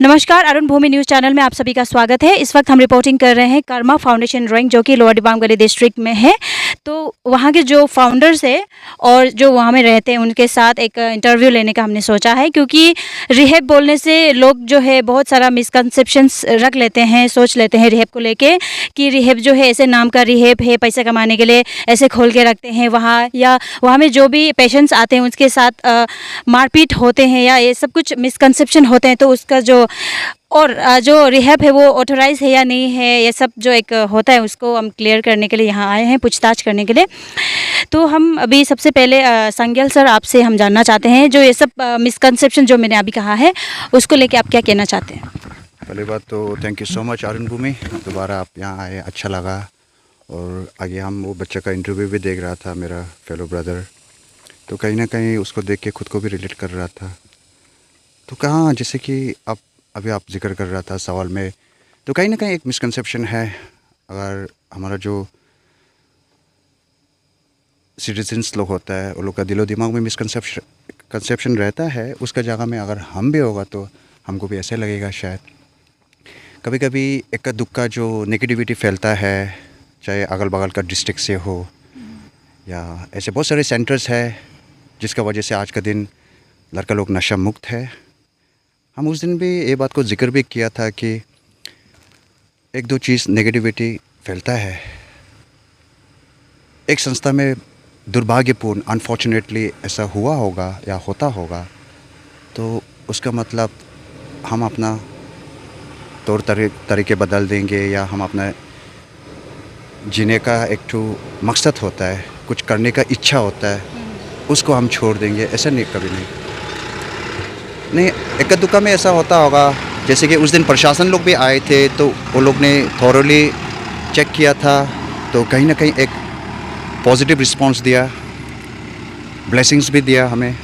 नमस्कार, अरुण भूमि news channel में आप सभी का स्वागत है। इस वक्त हम रिपोर्टिंग कर रहे हैं कर्मा फाउंडेशन रोइंग, जो कि लोअर दिबांग वैली डिस्ट्रिक्ट में है। तो वहाँ के जो फाउंडर्स है और जो वहाँ में रहते हैं उनके साथ एक इंटरव्यू लेने का हमने सोचा है, क्योंकि रिहेब बोलने से लोग जो है बहुत सारा मिसकंसेप्शंस रख लेते हैं, सोच लेते हैं रिहेब को लेके कि रिहेब जो है ऐसे नाम का रिहेब है, पैसे कमाने के लिए ऐसे खोल के रखते हैं वहाँ, या वहाँ में जो भी पेशेंट्स आते हैं उसके साथ मारपीट होते हैं, या ये सब कुछ मिसकंसेप्शन होते हैं। तो उसका जो और जो रिहैब है वो ऑथोराइज है या नहीं है, ये सब जो एक होता है उसको हम क्लियर करने के लिए यहाँ आए हैं, पूछताछ करने के लिए। तो हम अभी सबसे पहले संज्ञल सर, आपसे हम जानना चाहते हैं जो ये सब मिसकंसेप्शन जो मैंने अभी कहा है उसको लेके आप क्या कहना चाहते हैं। पहली बात तो thank you so much Arun Bhumi, दोबारा आप यहाँ आए, अच्छा लगा। और आगे हम वो बच्चे का इंटरव्यू भी देख रहा था, मेरा फेलो ब्रदर, तो कहीं ना कहीं उसको देख के खुद को भी रिलेट कर रहा था। तो कहाँ, जैसे कि आप अभी आप जिक्र कर रहा था सवाल में, तो कहीं ना कहीं एक मिसकंसेप्शन है। अगर हमारा जो सिटीजन्स लोग होता है उन लोग का दिलो दिमाग में कंसेप्शन रहता है, उसका जगह में अगर हम भी होगा तो हमको भी ऐसे लगेगा शायद। कभी कभी एक दुक्का जो नेगेटिविटी फैलता है, चाहे अगल बगल का डिस्ट्रिक्ट से हो या ऐसे बहुत सारे सेंटर्स है जिसका वजह से आज का दिन लड़का लोग नशा मुक्त है। हम उस दिन भी ये बात को जिक्र भी किया था कि एक दो चीज़ नेगेटिविटी फैलता है एक संस्था में, दुर्भाग्यपूर्ण अनफॉर्चुनेटली ऐसा हुआ होगा या होता होगा, तो उसका मतलब हम अपना तरीके बदल देंगे या हम अपना जीने का एक तो मकसद होता है, कुछ करने का इच्छा होता है, उसको हम छोड़ देंगे, ऐसा नहीं, कभी नहीं। नहीं, एक दुक्का में ऐसा होता होगा, जैसे कि उस दिन प्रशासन लोग भी आए थे तो वो लोग ने थॉरली चेक किया था, तो कहीं ना कहीं एक पॉजिटिव रिस्पांस दिया, ब्लेसिंग्स भी दिया हमें।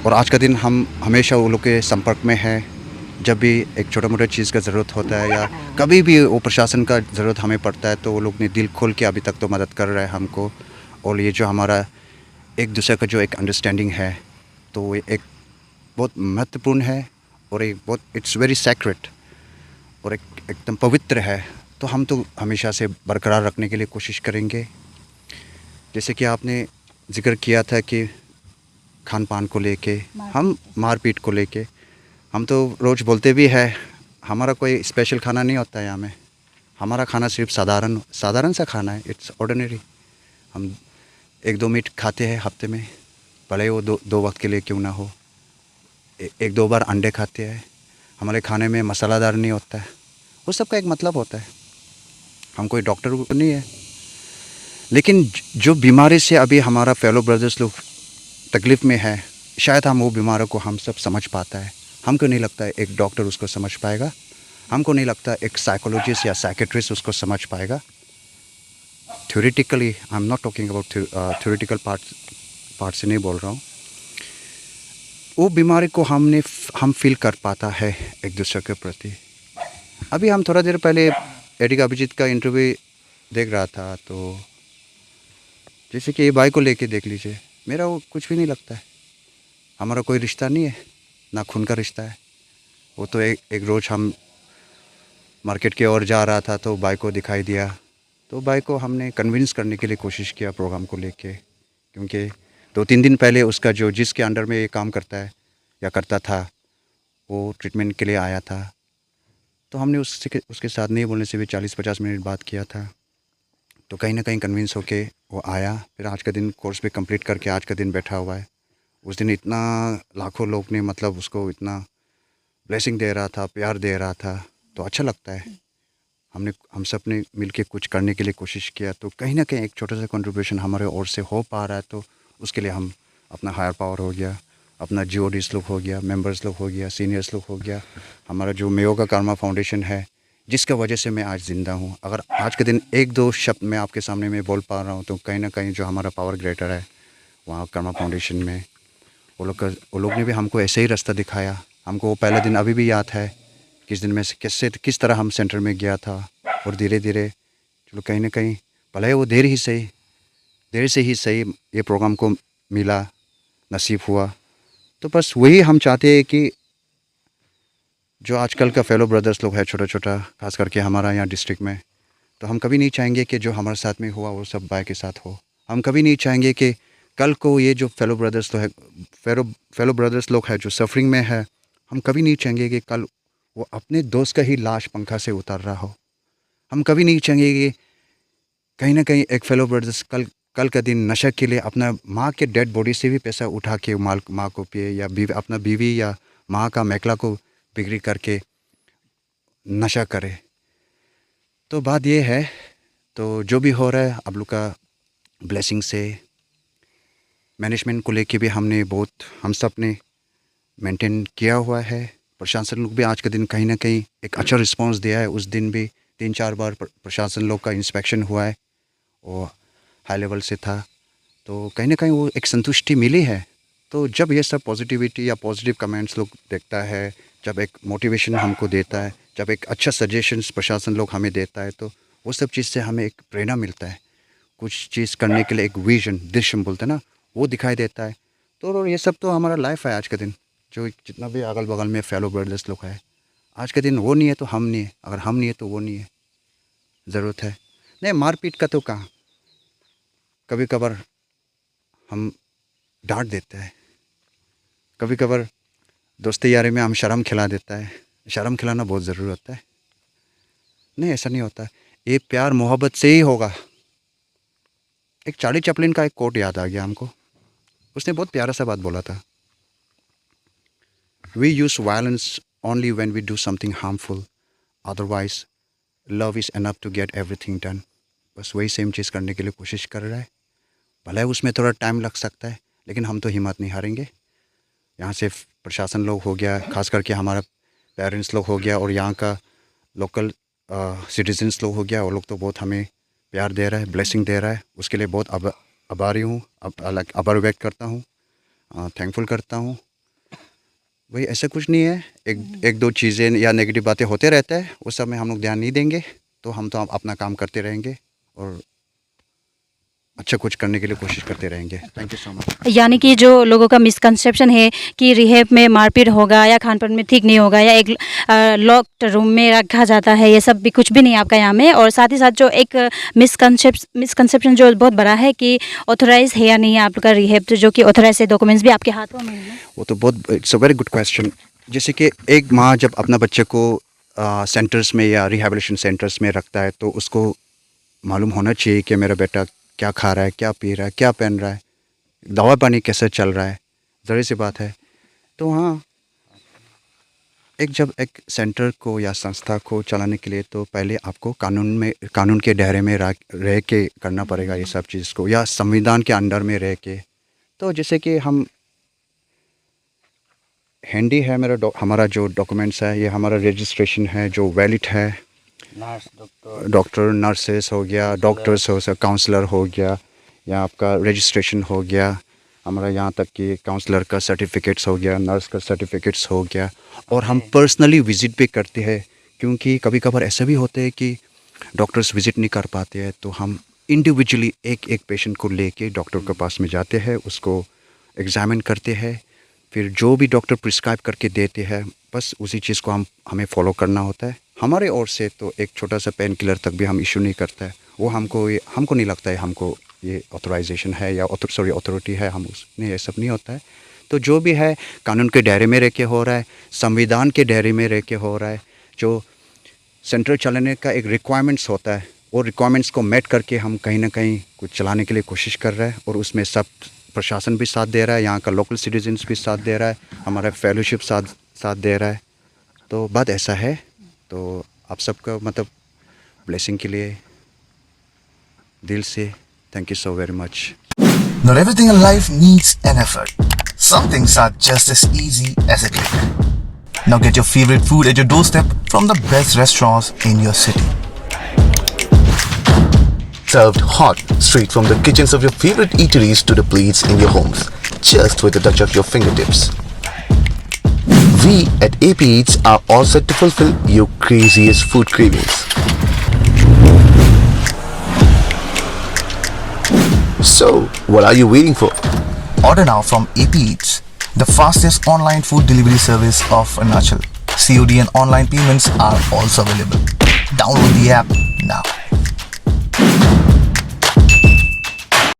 और आज का दिन हम हमेशा वो लोग के संपर्क में हैं। जब भी एक छोटा मोटा चीज़ का ज़रूरत होता है या कभी भी वो प्रशासन का ज़रूरत हमें पड़ता है, तो वो लोग ने दिल खोल के अभी तक तो मदद कर रहा है हमको। और ये जो हमारा एक दूसरे का जो एक अंडरस्टैंडिंग है, तो ये एक बहुत महत्वपूर्ण है और एक बहुत इट्स वेरी सैक्रेड और एकदम पवित्र है। तो हम तो हमेशा से बरकरार रखने के लिए कोशिश करेंगे। जैसे कि आपने जिक्र किया था कि खान पान को लेके, हम मारपीट को लेके, हम तो रोज़ बोलते भी है, हमारा कोई स्पेशल खाना नहीं होता है यहाँ में। हमारा खाना सिर्फ साधारण साधारण सा खाना है, इट्स ऑर्डिनरी। हम एक दो मीट खाते हैं हफ्ते में, भले वो दो वक्त के लिए क्यों ना हो। एक दो बार अंडे खाते हैं। हमारे खाने में मसालादार नहीं होता है। वो सब का एक मतलब होता है। हम कोई डॉक्टर नहीं है, लेकिन जो बीमारी से अभी हमारा फेलो ब्रदर्स लोग तकलीफ़ में है, शायद हम वो बीमारों को हम सब समझ पाता है। हमको नहीं लगता है एक डॉक्टर उसको समझ पाएगा। हमको नहीं लगता एक साइकोलॉजिस्ट या साइकेट्रिस्ट उसको समझ पाएगा। Theoretically, I am not talking about theoretical part से नहीं बोल रहा हूँ। वो बीमारी को हम फील कर पाता है एक दूसरे के प्रति। अभी हम थोड़ा देर पहले एडिक अभिजीत का इंटरव्यू देख रहा था, तो जैसे कि ये भाई को लेके देख लीजिए, मेरा वो कुछ भी नहीं लगता है। हमारा कोई रिश्ता नहीं है, ना खून का रिश्ता है। वो तो एक रोज़ हम मार्केट की ओर जा रहा था तो भाई को दिखाई दिया, तो भाई को हमने कन्विंस करने के लिए कोशिश किया प्रोग्राम को लेके, क्योंकि 2-3 दिन पहले उसका जो जिसके अंडर में ये काम करता है या करता था, वो ट्रीटमेंट के लिए आया था। तो हमने उसके साथ नहीं बोलने से भी 40-50 मिनट बात किया था। तो कहीं ना कहीं कन्विंस होके वो आया। फिर आज का दिन कोर्स भी कंप्लीट करके आज का दिन बैठा हुआ है। उस दिन इतना लाखों लोग ने मतलब उसको इतना ब्लेसिंग दे रहा था, प्यार दे रहा था, तो अच्छा लगता है। हम सब ने मिल के कुछ करने के लिए कोशिश किया, तो कहीं ना कहीं एक छोटा सा कंट्रीब्यूशन हमारे ओर से हो पा रहा है। तो उसके लिए हम अपना हायर पावर हो गया, अपना GODs लोग हो गया, मेंबर्स लोग हो गया, सीनियर्स लोग हो गया, हमारा जो मेयोगा कर्मा फाउंडेशन है, जिसका वजह से मैं आज ज़िंदा हूँ। अगर आज के दिन एक दो शब्द मैं आपके सामने में बोल पा रहा हूँ, तो कहीं ना कहीं जो हमारा पावर ग्रेटर है वहाँ कर्मा फाउंडेशन में, वो लोग ने भी हमको ऐसे ही रास्ता दिखाया। हमको वो पहला दिन अभी भी याद है, किस दिन में से किस तरह हम सेंटर में गया था। और धीरे धीरे चलो कहीं ना कहीं, भले वो देर से ही सही ये प्रोग्राम को मिला, नसीब हुआ। तो बस वही हम चाहते हैं कि जो आजकल का फेलो ब्रदर्स लोग है छोटा छोटा, खास करके हमारा यहाँ डिस्ट्रिक्ट में, तो हम कभी नहीं चाहेंगे कि जो हमारे साथ में हुआ वो सब बाय के साथ हो। हम कभी नहीं चाहेंगे कि कल को ये जो फेलो ब्रदर्स तो है, फेलो ब्रदर्स लोग हैं जो सफरिंग में है, हम कभी नहीं चाहेंगे कि कल वो अपने दोस्त का ही लाश पंखा से उतार रहा हो। हम कभी नहीं चाहेंगे कि कहीं ना कहीं एक फेलो ब्रदर्स कल का दिन नशा के लिए अपना माँ के डेड बॉडी से भी पैसा उठा के माँ को पिए, या अपना बीवी या माँ का मैकला को बिक्री करके नशा करे। तो बात ये है, तो जो भी हो रहा है आप लोग का ब्लेसिंग से, मैनेजमेंट को लेके भी हम सब ने मेंटेन किया हुआ है। प्रशासन लोग भी आज के दिन कहीं ना कहीं एक अच्छा रिस्पांस दिया है। उस दिन भी 3-4 बार प्रशासन लोग का इंस्पेक्शन हुआ है, वो हाई लेवल से था, तो कहीं ना कहीं वो एक संतुष्टि मिली है। तो जब ये सब पॉजिटिविटी या पॉजिटिव कमेंट्स लोग देखता है, जब एक मोटिवेशन हमको देता है, जब एक अच्छा सजेशंस प्रशासन लोग हमें देता है, तो वो सब चीज़ से हमें एक प्रेरणा मिलता है। कुछ चीज़ करने के लिए एक विजन, दृश्य बोलते हैं ना, वो दिखाई देता है। तो ये सब तो हमारा लाइफ है आज के दिन। जो जितना भी अगल बगल में फेलो ब्रदर्स लोग है, आज के दिन वो नहीं है तो हम नहीं है, अगर हम नहीं है तो वो नहीं है। ज़रूरत है नहीं मारपीट का, तो कहाँ कभी कभार हम डांट देते हैं, कभी कभार दोस्ती यारी में हम शर्म खिला देता है। शर्म खिलाना बहुत ज़रूरी होता है। नहीं, ऐसा नहीं होता, ये प्यार मोहब्बत से ही होगा। एक चार्ली चैपलिन का एक कोट याद आ गया हमको। उसने बहुत प्यारा सा बात बोला था, we use violence only when we do something harmful, otherwise love is enough to get everything done. बस वही सेम चीज़ करने के लिए कोशिश कर रहा है। भले उसमें थोड़ा टाइम लग सकता है, लेकिन हम तो हिम्मत नहीं हारेंगे। यहाँ से प्रशासन लोग हो गया, खास करके हमारा पेरेंट्स लोग हो गया, और यहाँ का लोकल सिटीजन्स लोग हो गया, वो लोग तो बहुत हमें प्यार दे रहा है, ब्लेसिंग दे रहा है। उसके लिए बहुत आभारी हूँ, आभार व्यक्त करता हूँ, थैंकफुल करता हूँ। वही ऐसा कुछ नहीं है, एक दो चीज़ें या नेगेटिव बातें होते रहता है, उस सब में हम लोग ध्यान नहीं देंगे। तो हम तो अपना काम करते रहेंगे और अच्छा कुछ करने के लिए कोशिश करते रहेंगे। Thank you so much. यानी कि जो लोगों का मिसकंसेप्शन है कि रिहेब में मारपीट होगा या खान पान में ठीक नहीं होगा या एक लॉक्ड रूम में रखा जाता है, ये सब भी कुछ भी नहीं है आपका यहाँ में। और साथ ही साथ जो एक मिसकंसेप्शन जो बहुत बड़ा है कि ऑथोराइज है या नहीं है आपका रिहेब, जो कि ऑथोराइज है, डॉक्यूमेंट्स भी आपके हाथों में है। वो तो बहुत, it's a very good question. जैसे कि एक माँ जब अपना बच्चे को सेंटर्स में या रिहेबिलिटेशन सेंटर्स में रखता है, तो उसको मालूम होना चाहिए कि मेरा बेटा क्या खा रहा है, क्या पी रहा है, क्या पहन रहा है, दवा पानी कैसे चल रहा है। ज़रूरी सी बात है। तो हाँ, जब एक सेंटर को या संस्था को चलाने के लिए तो पहले आपको कानून के दायरे में रह के करना पड़ेगा ये सब चीज़ को, या संविधान के अंडर में रह के। तो जैसे कि हम हैंडी है हमारा जो डॉक्यूमेंट्स है, ये हमारा रजिस्ट्रेशन है जो वैलिड है। डॉक्टर नर्सेस हो गया, डॉक्टर्स हो, काउंसलर हो गया, या आपका रजिस्ट्रेशन हो गया, हमारा यहाँ तक कि काउंसलर का सर्टिफिकेट्स हो गया, नर्स का सर्टिफिकेट्स हो गया। और हम पर्सनली विज़िट भी करते हैं, क्योंकि कभी कभार ऐसा भी होता है कि डॉक्टर्स विज़िट नहीं कर पाते हैं, तो हम इंडिविजुअली एक पेशेंट को लेके डॉक्टर के पास में जाते हैं, उसको एग्जामिन करते हैं, फिर जो भी डॉक्टर प्रिस्क्राइब करके देते हैं बस उसी चीज़ को हमें फॉलो करना होता है। हमारे ओर से तो एक छोटा सा पेन किलर तक भी हम इशू नहीं करता है। वो हमको नहीं लगता है हमको ये ऑथराइजेशन है या अथॉरिटी है, नहीं, ये सब नहीं होता है। तो जो भी है कानून के दायरे में रह के हो रहा है, संविधान के दायरे में रह के हो रहा है। जो सेंटर चलाने का एक रिक्वायरमेंट्स होता है, वो रिक्वायरमेंट्स को मेट करके हम कहीं ना कहीं कुछ चलाने के लिए कोशिश कर रहे हैं, और उसमें सब प्रशासन भी साथ दे रहा है, यहाँ का लोकल सिटीजन्स भी साथ दे रहा है, हमारा फेलोशिप साथ दे रहा है। तो बात ऐसा है। तो आप सबका मतलब ब्लेसिंग के लिए दिल से thank you so very much. Not everything in life needs an effort. Some things are just as easy as a click. Now get your favorite food at your doorstep from the best restaurants in your city. Served hot, straight from the kitchens of your favorite eateries to the plates in your homes, just with a touch of your fingertips. We at AP Eats are all set to fulfill your craziest food cravings. So, what are you waiting for? Order now from AP Eats, the fastest online food delivery service of Arunachal. COD and online payments are also available. Download the app now.